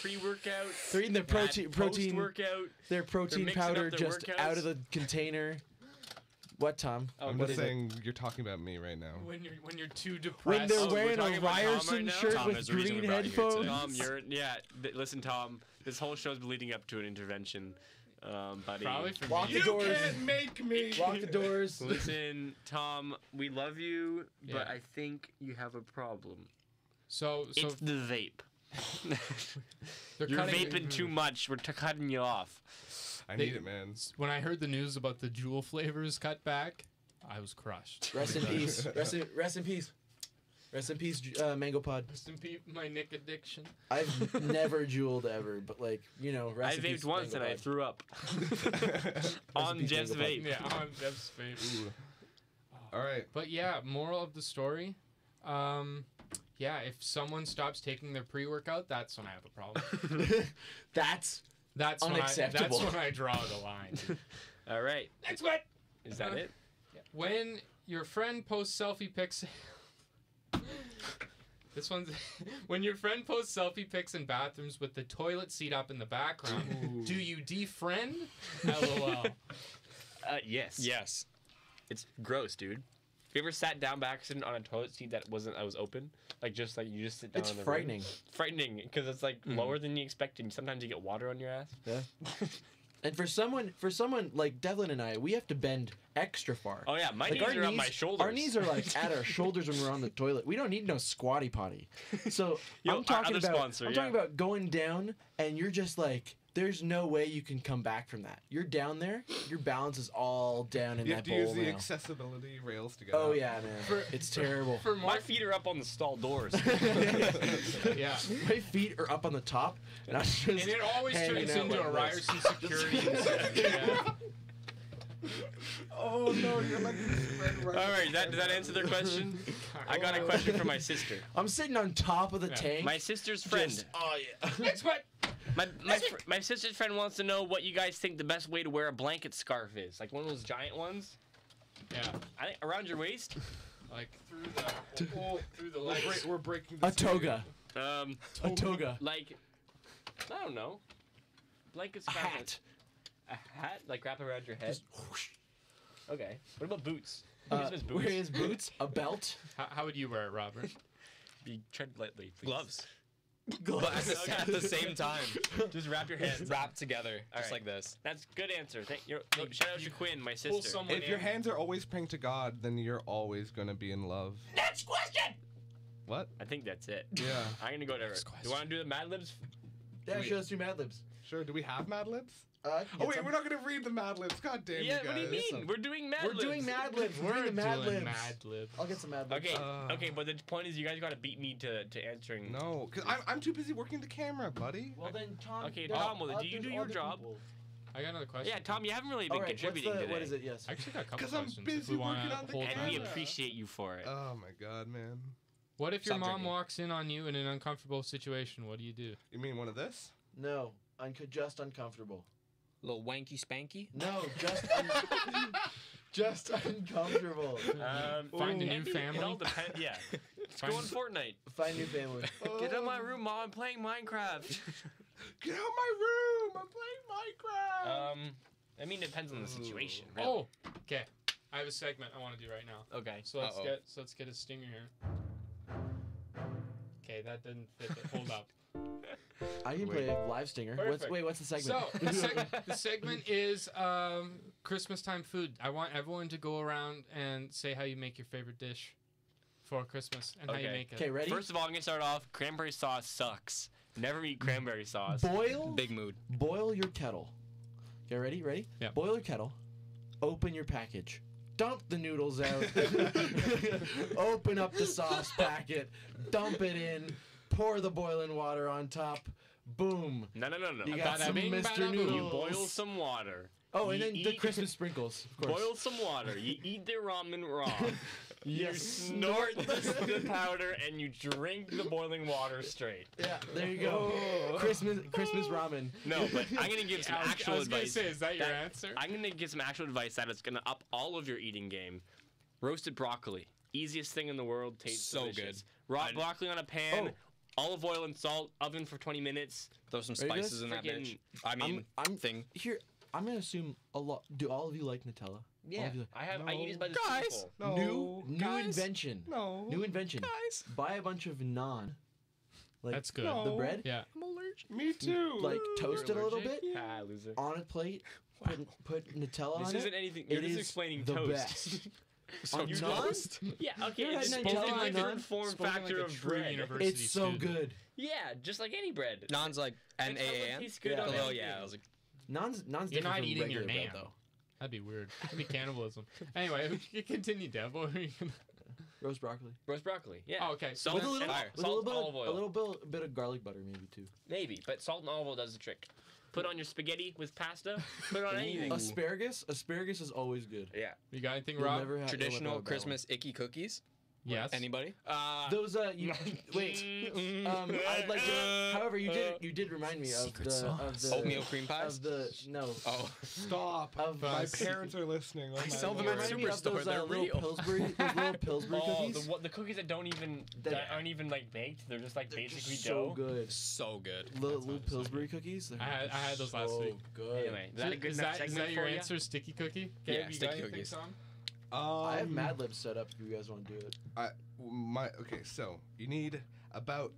pre-workout. They're eating their protein post-workout. their protein mixing up powder their just workouts. out of the container. What, Tom? Oh, I'm what just is it? saying you're talking about me right now. When you're too depressed. When they're Oh, we're wearing a talking about Tom Ryerson right now? shirt Tom, with there's a reason green we brought you here today. headphones. Tom, listen, Tom. This whole show's been leading up to an intervention, buddy. Probably for Lock me. the doors. make me! Lock the doors. Listen, Tom. We love you, but Yeah. I think you have a problem. So It's the vape. they're You're cutting. vaping too much. We're cutting you off. I need it, man. When I heard the news about the Jewel flavors cut back, I was crushed. Rest in peace. Rest in peace. Rest in peace, Mango Pod. Rest in peace, my Nick addiction. I've never jeweled ever, but like, you know, I rest in peace, vaped once Mango and I Pod. threw up on peace, Jeff's Mango Pod. vape. Yeah, on Jeff's vape. Ooh. All right. But yeah, moral of the story. Yeah, if someone stops taking their pre-workout, that's when I have a problem. That's That's Unacceptable. When I draw the line. All right. Next one. Is that it? When your friend posts selfie pics. This one's when your friend posts selfie pics in bathrooms with the toilet seat up in the background. Do you defriend? LOL. Yes. Yes. It's gross, dude. Have you ever sat down by accident on a toilet seat that was open? Like you just sit down. it's on the frightening. rim? Frightening because it's like lower than you expected. Sometimes you get water on your ass. Yeah. And for someone like Devlin and I, we have to bend extra far. Oh yeah, my Like knees are on my shoulders. Our knees are like at our shoulders when we're on the toilet. We don't need no squatty potty. So Yo, I'm talking our other about sponsor, I'm yeah. talking about going down and you're just like there's no way you can come back from that. You're down there, your balance is all down in You have that to use bowl the now. accessibility rails to get Oh up. yeah, man. It's terrible. For more, My feet are up on the stall doors. yeah. My feet are up on the top, and I'm just And it always hanging turns out into like a this. Ryerson security incident. Yeah. Oh no, you're like spread right. All right, does that answer their question? I got a question for my sister. I'm sitting on top of the tank. My sister's friend. just- oh yeah. Next one. My sister's friend wants to know what you guys think the best way to wear a blanket scarf is. Like one of those giant ones. Yeah. I think around your waist. Like through the legs. We're breaking A this toga. A toga. Like, I don't know. Blanket A scarf. hat. A hat? Like wrap around your head? Just whoosh. Okay. What about boots? Where his boots? A belt? How would you wear it, Robert? Be tread lightly, please. Gloves. Gloves. But at the same time, Just wrap your hands. wrapped together, All just right. like this. That's good answer. Thank you. Shout out to Quinn, my Pull sister. someone If your in. hands are always praying to God, then you're always gonna be in love. Next question. What? I think that's it. Yeah. I'm gonna go to. Do you want to do the Mad Libs? Yeah, Wait. show us do Mad Libs. Sure. Do we have Mad Libs? Oh wait, we're not gonna read the Mad Libs. God damn Yeah, you guys. what do you mean? We're doing Mad We're Libs. doing Mad Libs. We're doing the Mad Libs. I'll get some Mad Libs. Okay, okay, but the point is, you guys gotta beat me to answering. No, because I'm too busy working the camera, buddy. Well then, Tom. Okay, there's Tom, well, do you there's do your other job? people. I got another question. Yeah, Tom, you haven't really been All right, contributing what's the, today. what is it? Yes. I actually got a couple 'Cause I'm questions. busy if we wanna working on the hold And on. we camera. appreciate you for it. Oh my god, man. What if your Stop mom drinking. walks in on you in an uncomfortable situation? What do you do? You mean one of this? No, just uncomfortable. Little wanky spanky. No, just uncomfortable. Find a Ooh. new It all family. depends. Yeah. Let's go Find- on Fortnite. Find new family. Get out of my room, Mom. I'm playing Minecraft. Get out of my room! I'm playing Minecraft! I mean, it depends on the situation. Really. Oh, okay. I have a segment I want to do right now. Okay. So let's get a stinger here. Okay, that didn't fit. Hold up. I can play a live stinger. Perfect. What's the segment? So the segment is Christmas time food. I want everyone to go around and say how you make your favorite dish for Christmas and how you Okay. make it. Okay, ready? First of all, I'm gonna start off. Cranberry sauce sucks. Never eat cranberry sauce. Big mood. Boil your kettle. Okay, ready? Ready? Yeah. Boil your kettle. Open your package. Dump the noodles out. Open up the sauce packet. Dump it in. Pour the boiling water on top. Boom. No. You got Bada some bing, Mr. bada boom. Noodles. You boil some water. Oh, and You then the eat- Christmas sprinkles, of course. Boil some water. You eat the ramen raw. You Yes. snort the powder and you drink the boiling water straight. Yeah, there you go. Christmas ramen. No, but I'm gonna give some I was actual gonna advice. say, is that your answer? I'm gonna give some actual advice that is gonna up all of your eating game. Roasted broccoli, easiest thing in the world. Tastes So delicious. good. Raw I- broccoli on a pan, olive oil and salt, oven for 20 minutes. Throw some Ready, guys? spices in that bitch. Freaking- I mean, I'm thing. Here, I'm gonna assume a lot. Do all of you like Nutella? All of you I eat it by the Guys! spoonful. No. New guys. invention. No. New invention. Guys, Buy a bunch of naan. Like That's good. No. the bread. Yeah. I'm allergic. Me too. Like toast it a little allergic? bit Ah, loser. on a plate. Put Nutella This on isn't it. anything. It You're just is explaining the toast. best. So On you naan? toast. Yeah, okay. You ever It's had just Nutella a on different naan? form Spoken factor like a of true bread. university It's so student. good. Yeah, just like any bread. Naan's like Nutella N-A-A-N? tastes good Yeah. on Oh, anything. yeah. I was like, Naan's You're different not from eating your regular bread, naan. though. That'd be weird. That'd be cannibalism. Anyway, you continue, Deb. What were you gonna... Roast broccoli. Roast broccoli. Yeah. Oh, okay. So Salt, With a little, fire. with a Salt, little olive oil. bit, a little bit of garlic butter, maybe too. Maybe, but salt and olive oil does the trick. Put on your spaghetti with pasta. Put it on anything. Asparagus. Asparagus is always good. Yeah. you got anything, You'll Rob? never have traditional Christmas icky cookies? Yes. Anybody? Those wait. I'd like to. However, you did remind me of Secret the sauce. Oatmeal cream pies? Of the no. Oh. Stop. Of My us. parents are listening. Oh I my sell them Lord. at Remind me of Superstore, those they're little real. Pillsbury, those little Pillsbury Oh, cookies. the cookies that don't even That- aren't even like baked. They're just like They're basically just dough. so good. So good. Little Pillsbury cookies. They're I had those last so week. Good. Anyway, is that a good is enough that segment your for ya? answer, sticky cookie? Yeah, you sticky got anything, cookies. Tom? I have Mad Libs set up if you guys want to do it. Okay, so you need about,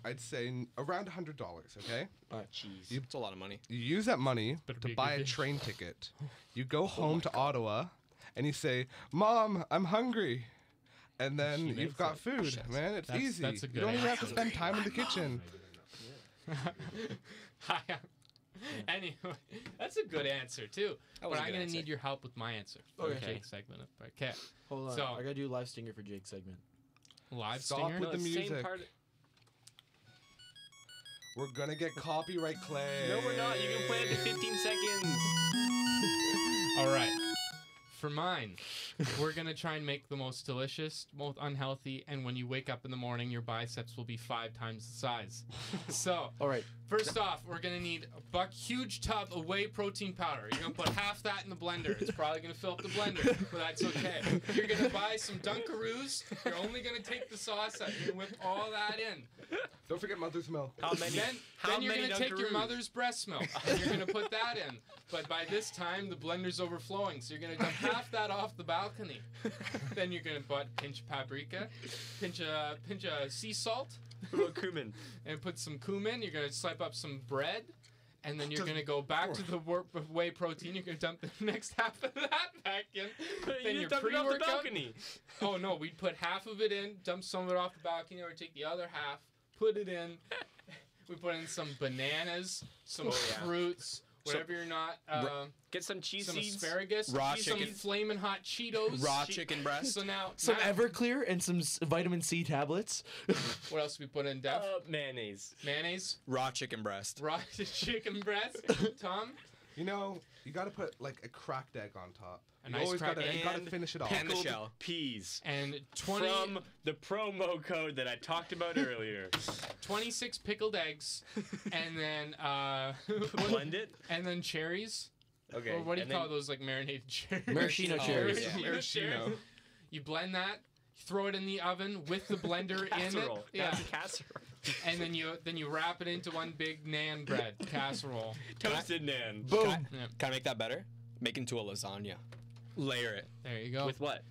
I'd say around $100. Okay, Jeez. It's a lot of money. you use that money Better to be a buy good a dish. train ticket. You go home to Ottawa, and you say, "Mom, I'm hungry," and then She you've makes got it. food. Man, it's That's- easy. that's a You good don't even have to answer. spend time in the kitchen. Anyway, that's a good answer too. That But was a I'm good gonna answer. need your help with my answer. For Okay. the Jake segment. Okay. Hold on. So- I gotta do live stinger for Jake's segment. Live Stop stinger. with the it's music. Same part. We're gonna get copyright claim. No, we're not. You can play it in 15 seconds. All right. For mine, we're gonna try and make the most delicious, most unhealthy, and when you wake up in the morning, your biceps will be 5 times the size. So, All right. first off, we're gonna need a huge tub of whey protein powder. You're gonna put half that in the blender. It's probably gonna fill up the blender, but that's okay. You're gonna buy some Dunkaroos. You're only gonna take the sauce out. You're gonna whip all that in. Don't forget mother's milk. How many? Then you're many gonna take your Dunkaroos? mother's breast milk and you're gonna put that in. But by this time the blender's overflowing, so you're gonna dump half that off the balcony. Then you're gonna put pinch of paprika, pinch of sea salt, What about cumin? and put some cumin. You're gonna slice up some bread, and then you're gonna go back to the whey protein. You're gonna dump the next half of that back in. Then you your just dumped it off the pre-workout. balcony. Oh no, we'd put half of it in, dump some of it off the balcony, or take the other half, put it in. We put in some bananas, some fruits. whatever you're not. Get some cheese Some seeds. asparagus, Raw some chicken. flamin' hot Cheetos, Raw chicken breast. So now, Some now- Everclear and some vitamin C tablets. What else we put in, Dev? Mayonnaise. Mayonnaise, Raw chicken breast. raw chicken breast. Tom, You know, you gotta put like a cracked egg on top. A You nice always cracked gotta, egg. you gotta And finish it off. And the Pickled shell. peas. and 20, From the promo code that I talked about earlier. 26 pickled eggs, and then Blend it. and then cherries. Okay. Or what do you and call then- those, like marinated cherries? Maraschino Oh, cherries. yeah. Maraschino cherries. Maraschino. You blend that, throw it in the oven with the blender in it. Casserole. Yeah, That's a casserole. and then you wrap it into one big naan bread casserole. Toasted naan. Boom. Yeah. Can I make that better? Make into a lasagna. Layer it. There you go. With what?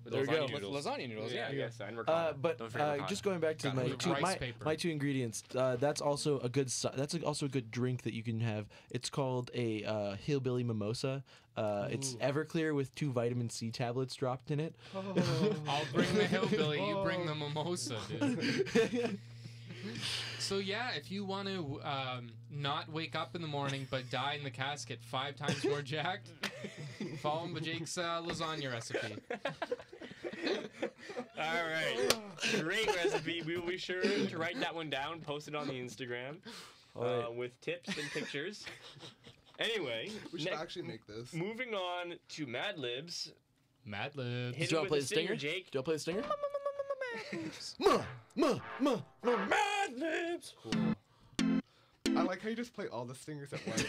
With There you lasagna go. With noodles. lasagna noodles, Yeah, yeah. I guess. And ricotta. But Don't forget ricotta. just going back to Got my it. two, Rice my, paper. my two ingredients. That's also a good. That's also a good drink that you can have. It's called a hillbilly mimosa. It's Everclear with 2 vitamin C tablets dropped in it. I'll bring the hillbilly. You bring the mimosa, dude. So yeah, if you want to not wake up in the morning but die in the casket 5 times more jacked, follow Jake's lasagna recipe. All right. Great recipe. We will be sure to write that one down, post it on the Instagram Alright. with tips and pictures. Anyway, We should next- actually make this. moving on to Mad Libs. Mad Libs. Hit Do you it want to play with the a stinger, stinger? Jake. Do you want to play the stinger? Mad Libs. I like how you just play all the stingers at once.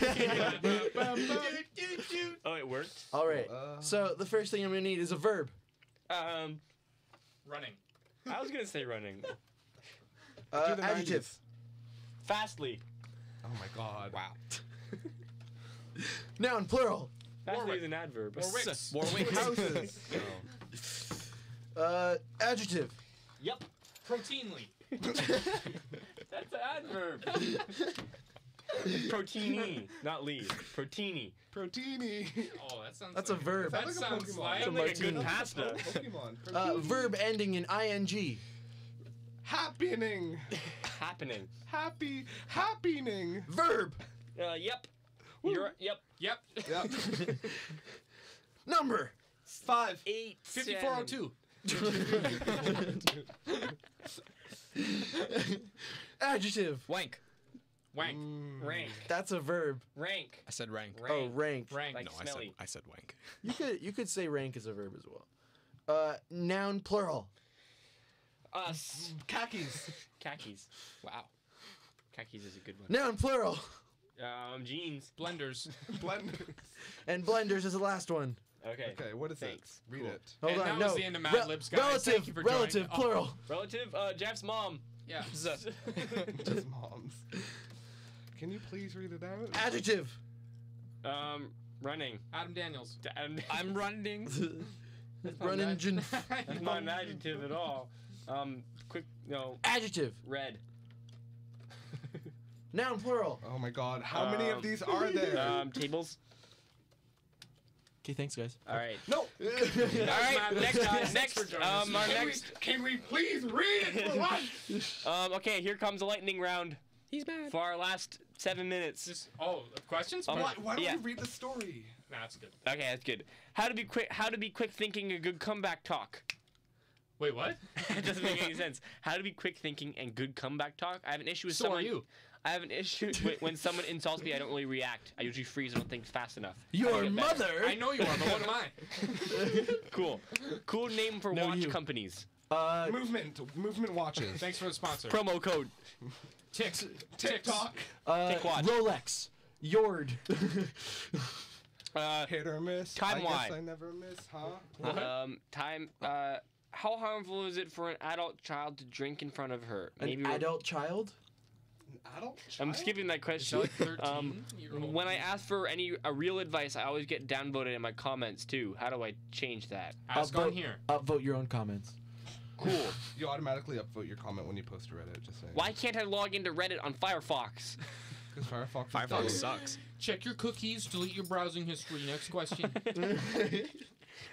Oh, it worked. All right. Uh, So the first thing I'm gonna need is a verb. Running. I was gonna say running. do the Adjective. 90s. Fastly. Oh my god. Wow. Noun plural. Fastly Warwick. is an adverb. Warwicks. Warwick. Houses. Adjective. Yep. Proteinly. That's an adverb. Proteiny, not lead. Proteiny. Proteiny. Oh, that sounds. That's a like, verb. That Sounds like a sounds Pokemon. like. Sounds like a good martini. pasta. Pokemon. Verb ending in ing. Happening. Happening. Happening. Verb. Yep. You're yep. Yep. Yep. Number. 5. 8. 5402. Adjective. Wank. Wank. Rank. That's a verb. Rank. I said rank. Rank. Oh, rank. Rank. Like No, smelly. I said wank. You could say rank as a verb as well. Noun plural. Us. Khakis. Khakis. Wow. Khakis is a good one. Noun plural. Jeans. Blenders. Blenders. And blenders is the last one. Okay. Okay, what is Thanks. it? Read Cool. it. Hold And on. that no. was the end of Mad Libs, guys. Relative. Thank you for relative. joining. Plural. Relative. Jeff's mom. Yeah. Just moms. Can you please read it out? Adjective. Running. Adam Daniels. I'm running. That's not Running. bad. That's not an adjective at all. Quick. No. Adjective. Red. Noun plural. Oh my god, how many of these are there? Tables. Okay, thanks guys. All right. No! All right. Mad Libs, Next. guys. Thanks for Next. joining us. Our next. Can we please read it for once? Okay. Here comes a lightning round He's bad. for our last 7 minutes. Just, questions? Why don't Yeah. we read the story? Nah, that's good. Okay, that's good. How to be quick thinking and good comeback talk. Wait, what? It doesn't make any sense. How to be quick thinking and good comeback talk. I have an issue with So are someone. you. I have an issue when someone insults me. I don't really react. I usually freeze. I don't think fast enough. How do I Your get better? mother. I know you are, but what am I? Cool. Cool name for No, watch you. companies. Movement watches. Thanks for the sponsor. Promo code. TikTok. Tick watch. Rolex. Yord. Hit or miss. Time I why? guess I never miss, huh? Time. How harmful is it for an adult child to drink in front of her? An adult child. An adult I'm child? skipping that Is question. that like 13? When I ask for real advice, I always get downvoted in my comments too. How do I change that? Ask on here. Upvote your own comments. Cool. You automatically upvote your comment when you post to Reddit, just saying. Why can't I log into Reddit on Firefox? Because Firefox is Firefox done. sucks. Check your cookies, delete your browsing history. Next question.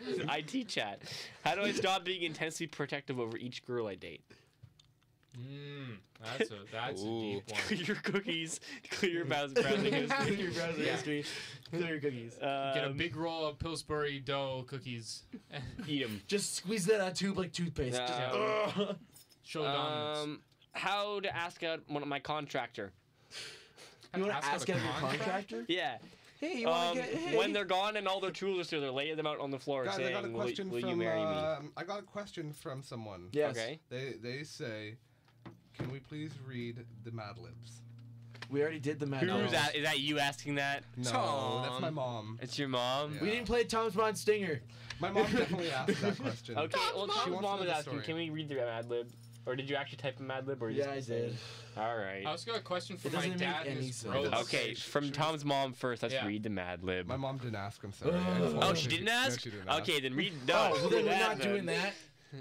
IT chat. How do I stop being intensely protective over each girl I date? That's a Ooh. deep one. Clear your cookies. Clear your browsing history. Your browser Yeah. history. Clear your cookies. Get a big roll of Pillsbury dough cookies. Eat them. Just squeeze that out tube like toothpaste. Just, ugh. Show dominance. How to ask out one of my contractor. You want to ask out your contractor? Yeah. Hey, you want to get... Hey. When they're gone and all their tools are still there, lay them out on the floor Guys, I saying, got a question will from. you marry me? I got a question from someone. Yes. Okay. They say, can we please read the Mad Libs? We already did the Mad Who's Libs. that? Is that you asking that? No, Tom. that's my mom. It's your mom? Yeah. We didn't play Tom's Bond Stinger. My mom definitely asked that question. Okay, well, She Tom's wants mom to is know the asking, story. can we read the Mad Lib? Or did you actually type a Mad Lib? Or Yeah, I did. All right. I also got a question from It my doesn't make dad and any his sense. brother. Okay, from She Tom's mom first, let's Yeah. read the Mad Lib. My mom didn't ask. I'm sorry. Oh, She didn't ask? No, she didn't ask. Okay, then read. No, Oh, well, then do we're that not doing that.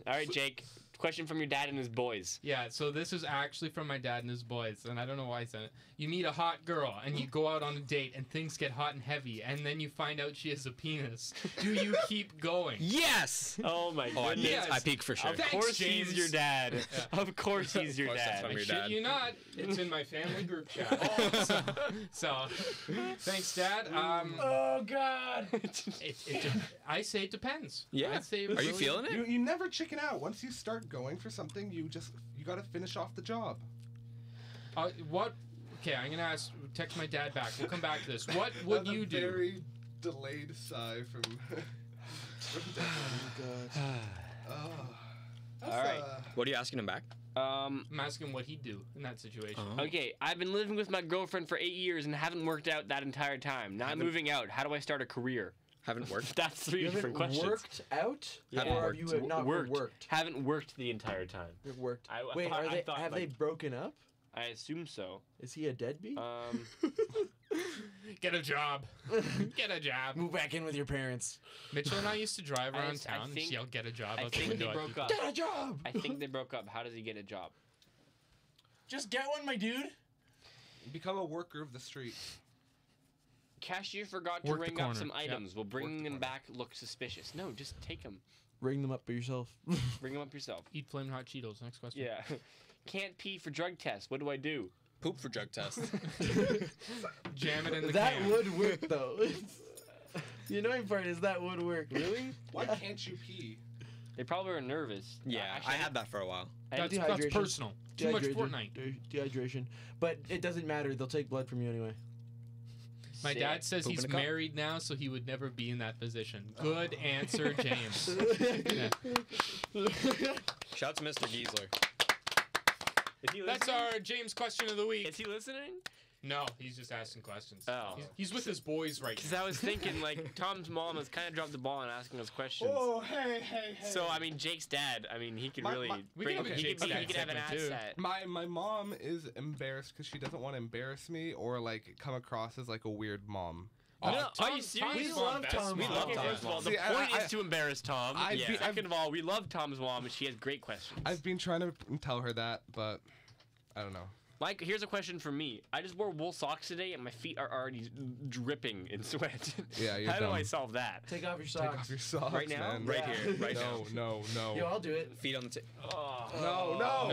All right, Jake. Question from your dad and his boys. Yeah, so this is actually from my dad and his boys, and I don't know why I sent it. You meet a hot girl, and you go out on a date, and things get hot and heavy, and then you find out she has a penis. Do you keep going? Yes. Oh my Oh, I goodness. peaked, Yes. I peaked for sure. Of Thanks, course he's James. your dad. Of course he's your Of course that's dad. from I your shit dad. you not. It's in my family group chat. so, thanks, Dad. Oh, God. I say it depends. Yeah. I'd say it Are you really- feeling it? You never chicken out. Once you start going for something, you gotta finish off the job. What? Okay, I'm gonna text my dad back. We'll come back to this. What would That's a you do? Very delayed sigh from. from Dad. Oh, that's, All right. What are you asking him back? I'm asking what he'd do in that situation. Oh. Okay, I've been living with my girlfriend for 8 years and haven't worked out that entire time. Now I'm moving out. How do I start a career? Haven't worked. That's three You different haven't questions. worked out? Yeah. Or Haven't you have not worked? Haven't worked the entire time. You've worked. I Wait, thought- are I they, thought, have they like- broken up? I assume so. Is he a deadbeat? Get a job. Get a job. Move back in with your parents. Mitchell and I used to drive I around s- I town and think- yell, "Get a job!" I out the think they window. at broke people. up. Get a job! I think they broke up. How does he get a job? Just get one, my dude. Become a worker of the street. Cashier forgot to Work the ring up corner. some Yep. items. Will Work bringing the them corner. back look suspicious? No, just take them. Ring them up for yourself. Bring them up yourself. Eat flaming hot Cheetos. Next question. Yeah. Can't pee for drug tests. What do I do? Poop for drug test. Jam it in the That can. would work, though. The annoying part is that would work. Really? Why can't you pee? They probably are nervous. Yeah, Actually, I had that for a while. That's Dehydration. personal. Too much Dehydration. Fortnite. Dehydration. But it doesn't matter. They'll take blood from you anyway. My Sick. dad says Poop in he's a cup. married now, so he would never be in that position. Good answer, James. Yeah. Shout out to Mr. Giesler. Is he That's listening? our James question of the week. Is he listening? No, he's just asking questions. Oh. He's with his boys right Because now. I was thinking, like, Tom's mom has kind of dropped the ball in asking us questions. Oh, hey. So, I mean, Jake's dad, I mean, he could My- really my- We bring, can have a he Jake's could, dad he could have an segment, too. asset. My mom is embarrassed because she doesn't want to embarrass me or like come across as like a weird mom. Oh, No, are you Tom's serious? We mom, love best Tom's mom. We love Tom's Tom's First of all, mom. the See, point I- is to embarrass Tom. I'd be- Second of all, we love Tom's mom, and she has great questions. I've been trying to tell her that, but I don't know. Like, here's a question from me. I just wore wool socks today, and my feet are already dripping in sweat. Yeah, you're How do I dumb. solve that? Take off your Take socks. off your socks, Right now? man. Right Yeah. here, right now. No. Yo, I'll do it. Feet on the table. Oh, No, Niall.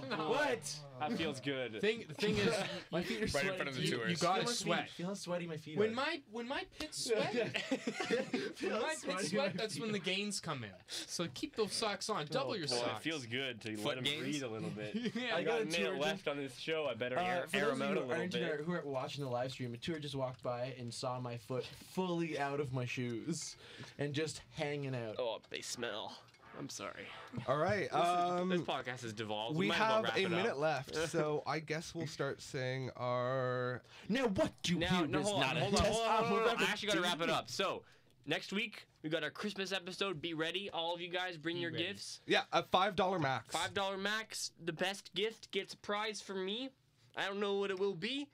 no. What? That feels good. The thing is, My feet are Right sweaty. in front of the you, tours. you gotta Feel my sweat. feet. Feel how sweaty my feet When are. my pits sweat, Feel when how my sweaty pits sweat, my that's feet when are. the gains come in. So keep those socks on. Double your Boy, socks. it feels good to Foot let him gains? breathe a little bit. Yeah, I got a got a tour minute left on this show. I better For air those him of out you a who little aren't, bit. who are watching the live stream, a tour just walked by and saw my foot fully out of my shoes and just hanging out. Oh, they smell. I'm sorry. All right. This podcast has devolved. We might as well have wrap a it minute up. left, so I guess we'll start saying our. Now what you Now, hear no, is hold on, not a hold on, test hold on, of hold on. I actually got to repetition. wrap it up. So, next week, we got our Christmas episode. Be ready. All of you guys, bring your ready. gifts. Yeah, a $5 max. $5 max. The best gift gets a prize from me. I don't know what it will be,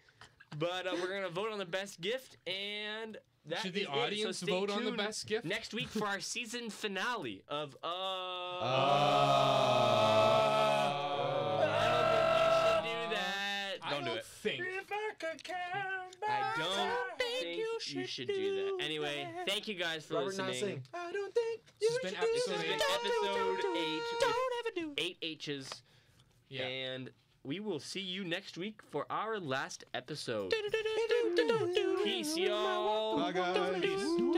but we're going to vote on the best gift, and that Should is the it. audience So stay vote on the tuned best gift? next week for our season finale of I don't think you should do that. I Don't do don't it. think. I don't think you should do that. Anyway, thank you guys for Robert listening. Nassing. I don't think This you has been should do episode that. eight. Episode 8 Don't ever do it. 8 beaches. Yeah. And we will see you next week for our last episode. Peace, y'all. Bye, guys. Peace.